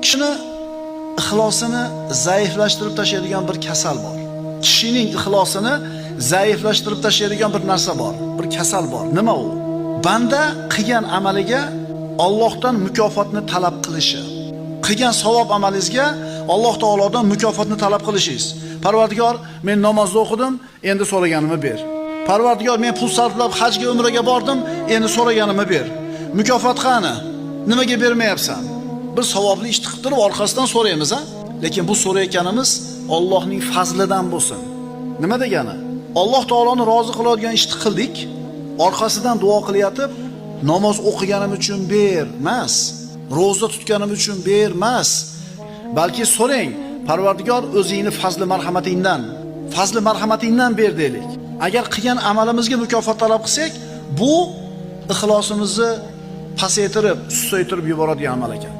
Kishini ixlosini zaiflashtirib tashlaydigan bir kasal bor. Kishining ixlosini zaiflashtirib tashlaydigan bir narsa bor, bir kasal bor. Nima u? Banda qilgan amaliga Allohdan mukofotni talab qilishi. Qilgan savob amalingizga Alloh taolodan mukofotni talab qilishingiz. Parvardigor, men namozni o'qidim, endi so'raganimni ber. Parvardigor, men pul sarflab hajga, umraga bordim, endi so'raganimni ber. Mukofot qani? Nimaga bermayapsan? Biz savobli ish qilib turib orqasidan so'raymiz, ha? Lekin bu so'rayotganimiz Allohning fazlidan bo'lsin. Nima degani? Alloh taoloni rozi qiladigan ishni qildik, orqasidan duo qilyotib, namoz o'qiganim uchun ber emas, roza tutganim uchun ber emas. Balki so'rang, Parvardigor, o'zingni fazli marhamatingdan ber deylik. Agar qilgan amalimizga mukofot talab qilsak, bu ixlosimizni pasaytirib, susaytirib yuboradigan amal ekan.